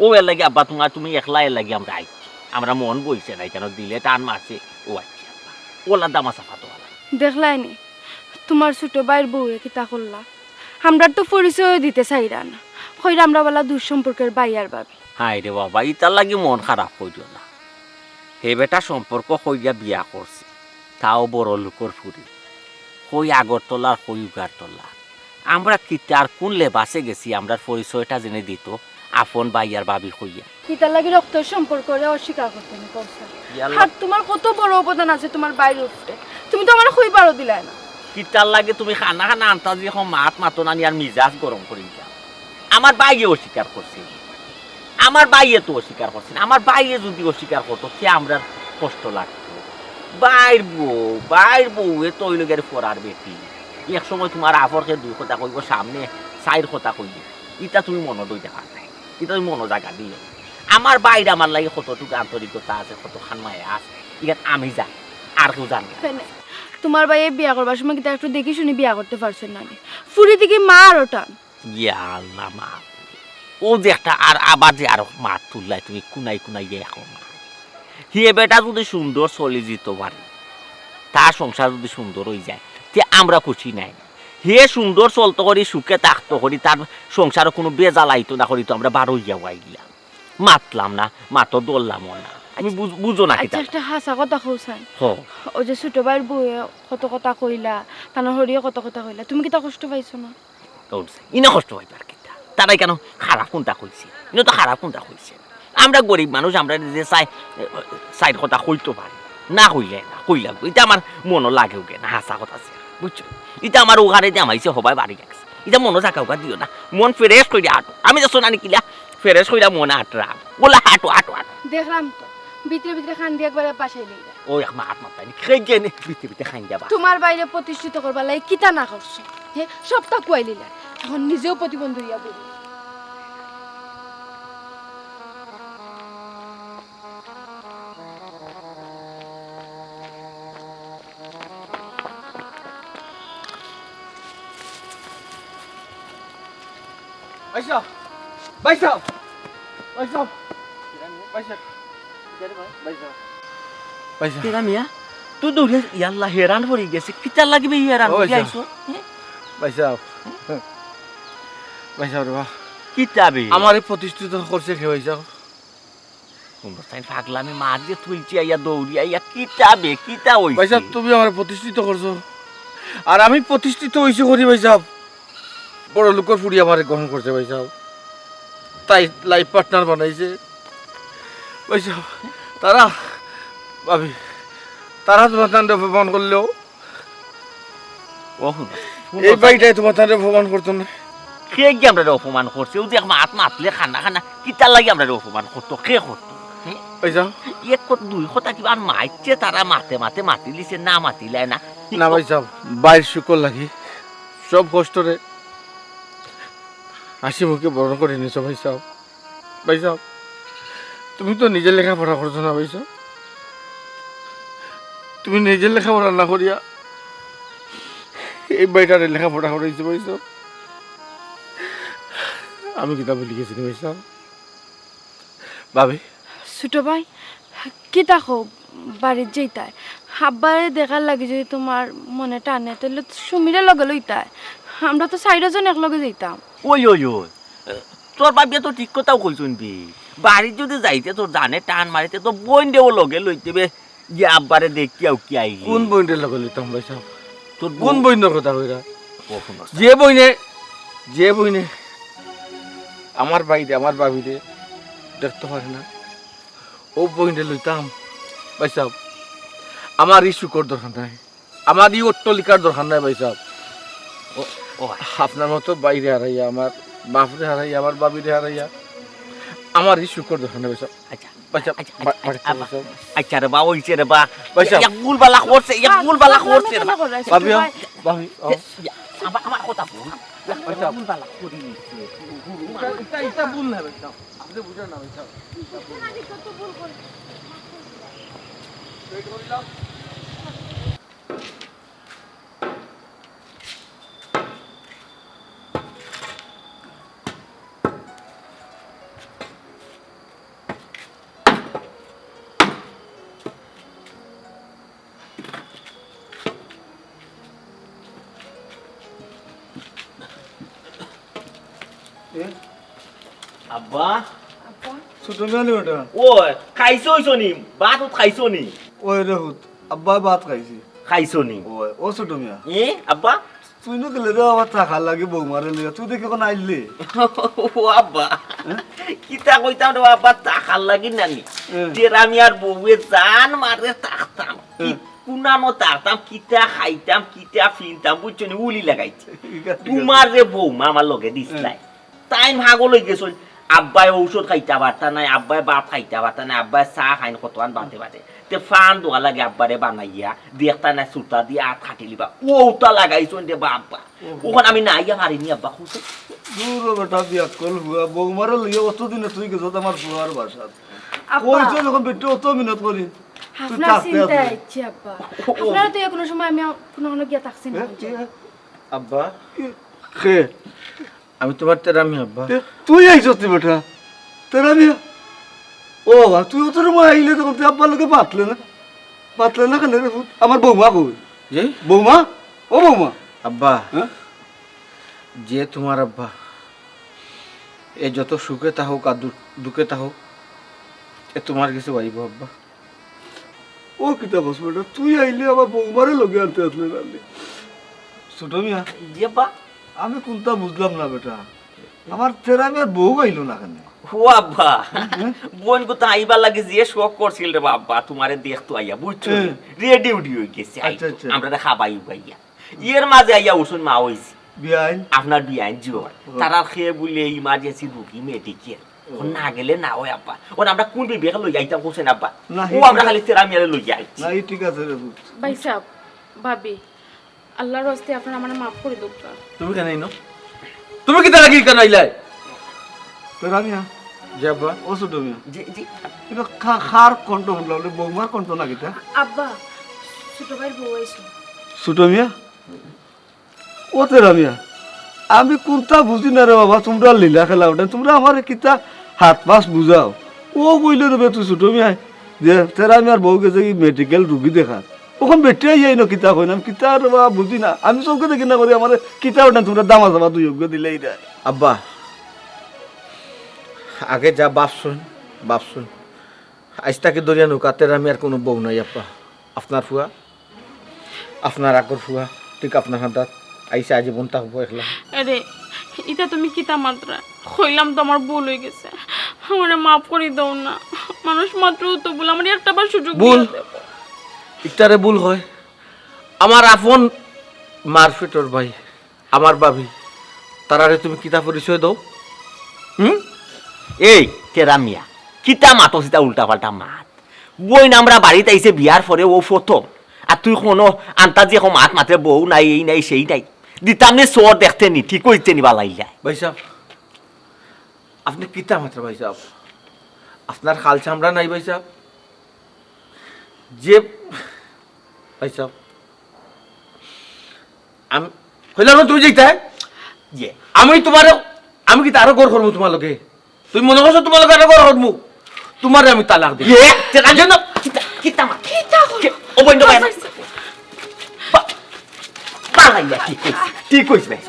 ও এর লাগে আব্বা তুমি একলা এর লাগে আমরা আইছি আমরা মন বইছে নাই কেন দিলে টান মারছে ও আচ্ছা আব্বা ওলা দামা চাপা তো দেখলাইনি তোমার ছোট ভাইয়ের বউয়ে কিতা করলা আমরা তো পরিচয় দিতে চাইরা না হইরা আমরা বলা দুঃসম্পর্কের বাইয়ার ভাবি হাই রে বাবা ইতার লাগি মন খারাপ করিও না হে বেটা সম্পর্ক হইয়া বিয়া করছে তাও বড় লোকর ফুরি হই আগরতলার হই উগারতলা আমরা কিতার কোন লেবাসে গেছি আমরা পরিচয়টা জেনে দিত আপন বাইয়ার ভাবি হইয়া কিতা লাগি রক্তের সম্পর্করে অস্বীকার করতে নি করছে আর তোমার কত বড় অবদান আছে তোমার বাইরে উঠতে তুমি তো আমার কই পারো দিলাই না কিতার লাগে তুমি খানা খানা আনতাজি এখন মাত মাতো নানি আর মিজাজ গরম করি আমার বাইয়ে অস্বীকার করছে আমার বাইয়ে তো অস্বীকার করছে না আমার বাইয়ে যদি অস্বীকার করতো সে আমরা কষ্ট লাগতো বাইর বউ এ তৈল গেলে পড়ার বেটি এক সময় তোমার আফরকে 2 কথা কইব সামনে 4 কথা কইবে ইটা তুমি মনে দই দেখা নাই এটা তুমি মনে জায়গা দিও আমার বাইরে আমার লাগে কতটুকু আন্তরিকতা আছে কতখান মায়া আছে ইগান আমি যাই আর কেউ জানি তোমার ভাইয়ে বিয়া করবার সময় কিতা একটু দেখি শুনি বিয়া করতে পারছেন না ফুরি দিকে মা আর ওটান ইয়া আল্লাহ মা ও যে একটা আর আবার যে আর মাত তুললাই তুমি কুনাই কুনাই দেখো মা হিয়ে বেটা যদি সুন্দর চলে যেতে পারে তার সংসার যদি সুন্দর হয়ে যায় তে আমরা খুশি নাই হে সুন্দর চলতো করি সুখে থাকতো করি তার সংসারে কোনো বেজালাইতো না করি তো আমরা বার হইয়া গেলাম মাতলাম না মাতো দৌড়লামও না আমি বুঝো না আচ্ছা একটা হাসা কথা কইছেন হ ও যে ছোট ভাইয়ের বউয়ে কত কথা কইলা তানা হরিয়ে কত কথা কইলা তুমি কিতা কষ্ট পাইছো না ইনা কষ্ট হয় আর কিতা তারাই কেন খারাপ কোনটা কইছে ইনো তো খারাপ কোনটা কইছে আমরা গরিব মানুষ আমরা যে সাইড কথা কইতে পারি না কইলে না কইলাম এটা আমার মনে লাগেও গে না হাসা কথা আছে বুঝছো এটা আমার ওখানে যে আমাইছে সবাই বাড়ি গেছে এটা মনে থাকা ওখানে দিও না মন ফ্রেশ করে হাঁটো আমি তো শোনা নিকিলা ফ্রেশ করে মনে হাঁটরা বলে হাঁটো হাঁটো হাঁটো দেখলাম তো ভিতরে ভিতরে খান দিয়ে একবারে পাশে লইলা ওই আমার হাত মাথায় খেয়ে গেনে ভিতরে ভিতরে খাই যাবা তোমার বাইরে প্রতিষ্ঠিত করবার লাগে কিতা না করছো হে সবটা কুয়াই লিলা এখন নিজেও প্রতিবন্ধী হইয়া বলি বাইসা বাইসা বাইসা বাইসা বাইসা তেরা মিয়া তুই দৌড়ে ইয়াল্লা হেরান হয়ে গেছে কিতার লাগবে হেরান হয়ে আইছো বাইসা বাইসা রে বাহ কিতাবে আমারে প্রতিষ্ঠিত করছে কে বাইসা তোমরা তাই পাগলামি মার দিয়ে তুলছি আইয়া দৌড়ি আইয়া কিতাবে কিতা হইছে বাইসা তুমি আমারে প্রতিষ্ঠিত করছো আর আমি প্রতিষ্ঠিত হইছি করি বাইসা বড় লোকের ফুড়ি আমারে গ্রহণ করছে বাইসা তাই লাইফ পার্টনার বানাইছে বাইসা তারা ভাবি তারা তোমার তান্ডে অপমান করলেও এই বাড়িটাই তোমার তান্ডে অপমান করতো না কে কি আমরা অপমান করছে ও যে মাত মাতলে খানা খানা কিতার লাগে আমরা অপমান করতো কে করতো বাইসা এক কত 2 কথা কিবা আর মাইছে তারা মাতে মাতে মাতি লিছে না মাতিলে না না বাইসা বাইর শুকর লাগি সব কষ্টরে হাসি মুখে বরণ করে নিছো ভাইসা ভাইসা তুমি তো নিজের লেখাপড়া করছো না ভাইসা তুমি নিজের লেখাপড়া না করিয়া এই বাড়িটারে লেখাপড়া করাইছো ভাইসা আমি কিতাব লিখেছি ভাইসা ভাবি ছোট ভাই কি দেখো বাড়ির যেইটাই হাব্বারে দেখার লাগে যদি তোমার মনে টানে তাহলে সুমিরে লগে লইতাই আমরা তো 4 জন একলগে যাইতাম ওই ওই ওই তোর বাবিয়া তো ঠিক কথাও কইছুন বি বাড়ি যদি যাইতে তোর জানে টান মারিতে তো বইন দেও লগে লই দেবে যে আব্বারে দেখি আও কি আই কোন বইনের লগে লইতাম ভাইসা তোর কোন বইনের কথা কইরা কখন যে বইনে আমার বাইরে আমার বাবিরে দেখতে পারে না ও বইনে লইতাম ভাইসা আমার এই শুকর দরকার নাই আমার এই অট্টলিকার দরকার নাই ভাইসা ও আপনার মতো বাইরে হারাইয়া আমার বাপরে হারাইয়া আমার বাবিরে হারাইয়া আমার এই শুকর দরকার নাই ভাইসা আচ্ছা ভাইসা আচ্ছা রে বা ওইছে রে বা ভাইসা এক গুলবালা করছে এক গুলবালা করছে রে ভাবি ভাবি আমার কথা বল ভাইসা গুলবালা করি এটা ভুল না ভাইসা আপনি বুঝেন না ভাইসা আব্বা ছোট মেয়ে ওটা ও খাইছো নি ভাত খাইছো নি ওই রে হুত আব্বা ভাত খাইছি খাইছো নি ওই ও ছোট মিয়া এ আব্বা তুই নো গেলে রে আবার থাকার লাগে বৌমারে লিয়া তুই দেখে কোন আইলি ও আব্বা কিতা কইতাম রে আব্বা তাকাল লাগি নানি তেরা মিয়ার বউয়ে জান মারে তাকতাম কুনানো তাকতাম কিতা খাইতাম কিতা ফিনতাম বুঝছো নি উলি লাগাইছে তোমার যে বৌমা আমার লগে দিছলাই টাইম হাগল হয়ে গেছিল আব্বাই ঔষধ খাইতে পারতা নাই আব্বাই ভাত খাইতে পারতা নাই আব্বাই চাহ খাইন কতক্ষণ বাঁধতে পারে তে ফান দোয়া লাগে আব্বারে বানাইয়া দেখতা না সুতা দিয়ে আট খাটিলিবা ওটা লাগাইছো দে বাবা ওখানে আমি নাইয়া পারিনি আব্বা খুশি দূর বেটা বিয়া কল হুয়া বৌমারে লিয়া অত দিনে তুই গেছ আমার ফুয়ার বাসাত কইছো যখন বেটা অত মিনত করি আপনার চিন্তা হচ্ছে আব্বা আপনারা তো কোনো সময় আমি কোনো গিয়া থাকছি না আব্বা খে আমি তোমার তেরা মিয়া আব্বা তুই আইছ তুই বেটা তেরা মিয়া ও বাবা তুই অত সময় আইলে তখন তুই আব্বার লোকে পাতলে না কেন রে আমার বৌমা কই যে বৌমা ও বৌমা আব্বা হ্যাঁ যে তোমার আব্বা এ যত সুখে থাকুক আর দুঃখে থাকুক এ তোমার কিছু আইব আব্বা ও কিতা বস বেটা তুই আইলে আবার বৌমারে লগে আনতে আসলে নালি ছোট মিয়া জি আব্বা আমি কোনটা বুঝলাম না বেটা আমার তেরা মিয়ার বউ আইলো না কেন ও আব্বা বোন কো তো আইবা লাগে যে শখ করছিল রে বাবা তোমারে দেখতো আইয়া বুঝছো রেডি উডি হই গেছে আচ্ছা, আচ্ছা। আমরা খাবাই গাইয়া এর মাঝে আইয়া উসুন মা হইছে বিয়াইন আপনার বিয়ান জিওর তারা খেয়ে বলে ইমার্জেন্সি রুগী মেডিকেল না গেলে না ওই আব্বা ওরা আমরা কোন বিবেকে লই যাইতাম কোসেন আব্বা না, ও আমরা খালি তেরা মিয়ারে লই যাই না এই ঠিক আছে রে বুঝ ভাই সাহেব ভাবি আল্লাহর হস্তে আপনারা আমার মাফ করে দেব তুমি কেন আইনো তুমি কি তারা কি কেন আইলাই তেরা মিয়া যে আব্বা ও ছোট মিয়া জি জি কিন্তু খার কণ্ঠ শুনলাম বৌমার কণ্ঠ না কিতা আব্বা ছোট ভাইয়ের বউ আইছো ছোট মিয়া ও তেরা মিয়া আমি কোনটা বুঝি না রে বাবা তোমরা লীলা খেলা ওঠে তোমরা আমার কিতা হাত পাস বুঝাও ও কইলে রে তুই ছোট মিয়া যে তেরা মিয়ার বউ গেছে কি মেডিকেল রুগী দেখা ওখান বেটে যাই না কিতা কই না কিতা রে বাবা বুঝি না আমি চৌকে দেখি না করি আমার কিতা ওঠে তোমরা দামা দামা দুই যোগ্য দিলে এইটা আব্বা আগে যা বাপশুন আজ তাকে দরিয়া নৌকা তেরা মিয়ার কোনো বউ নাই আব্বা আপনার ফুয়া আপনার আগর ফুয়া ঠিক আপনার হাতাত আইসা আজীবন থাকবো একলা আরে এটা তুমি কিতা মাত্রা কইলাম তো আমার ভুল হয়ে গেছে আমারে মাফ করে দাও না মানুষ মাত্র তো ভুল আমার একটা বার সুযোগ ভুল দিয়ে দেব ইটারে ভুল হয় আমার আপন মারফিটর ভাই আমার বাবি তারারে তুমি কিতা পরিচয় দাও এই তেরা মিয়া কিতা মাতো সিতা উল্টা পাল্টা মাত বই না আমরা বাড়িতে আইছে বিয়ার পরে ও প্রথম আর তুই কোনো আন্তাজি এখন মাত মাত্রে বউ নাই এই নাই সেই নাই দিতাম নি চোর দেখতে নি ঠিক হইতে নি বালাইলা ভাই সাহেব আপনি কিতা মাত্র ভাই সাহেব আপনার খাল চামড়া নাই ভাই সাহেব যে ভাই সাহেব আমি হইলাম না তুমি যেতে যে আমি কি তারও গড় করবো তোমার লোকে তুমি মনে করছো তোমার লোকে আরো গড় করবো তোমারে আমি তালাক দিই এ তেরা জন্য কিতা মাত ও বন্ধ ভাই বালাইলা ঠিক কইছ ভাই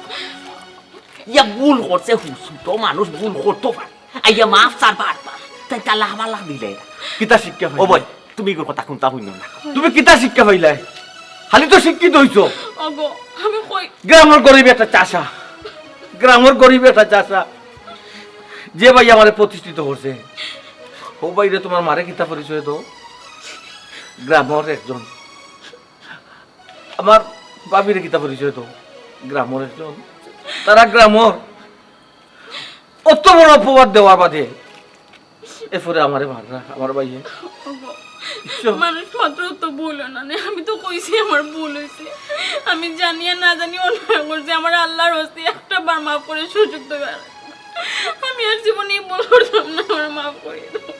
ইয়া ভুল করছে হুসুতো মানুষ ভুল করতে পারে আইয়া মাফ চার বারবার তাই তালা হামালা দিলে কিতা শিক্ষা ও বই তুমি এগুলো কথা শুনতা হইল না তুমি কিতা শিক্ষা পাইলাই খালি তো শিক্ষিত হইছো ওগো আমি কই গ্রামের গরিব একটা চাষা যে ভাই আমারে প্রতিষ্ঠিত করছে ও ভাইরে তোমার মারে কিতা পরিচয় দাও গ্রামের একজন আমার বাবিরে কিতা পরিচয় দাও গ্রামের একজন তারা গ্রামের অত বড় অপবাদ দেওয়ার বাদে এরপরে আমারে মাররা আমার ভাইয়ে মানুষ মাত্র তো ভুল না আমি তো কইছি আমার ভুল হয়েছে আমি জানিয়ে না জানি অন্যায় করছি আমার আল্লাহর হস্তে একটা বার মাফ করে সুযোগ দেবে আমি আর জীবনে ভুল করতাম না আমার মাফ করে দাও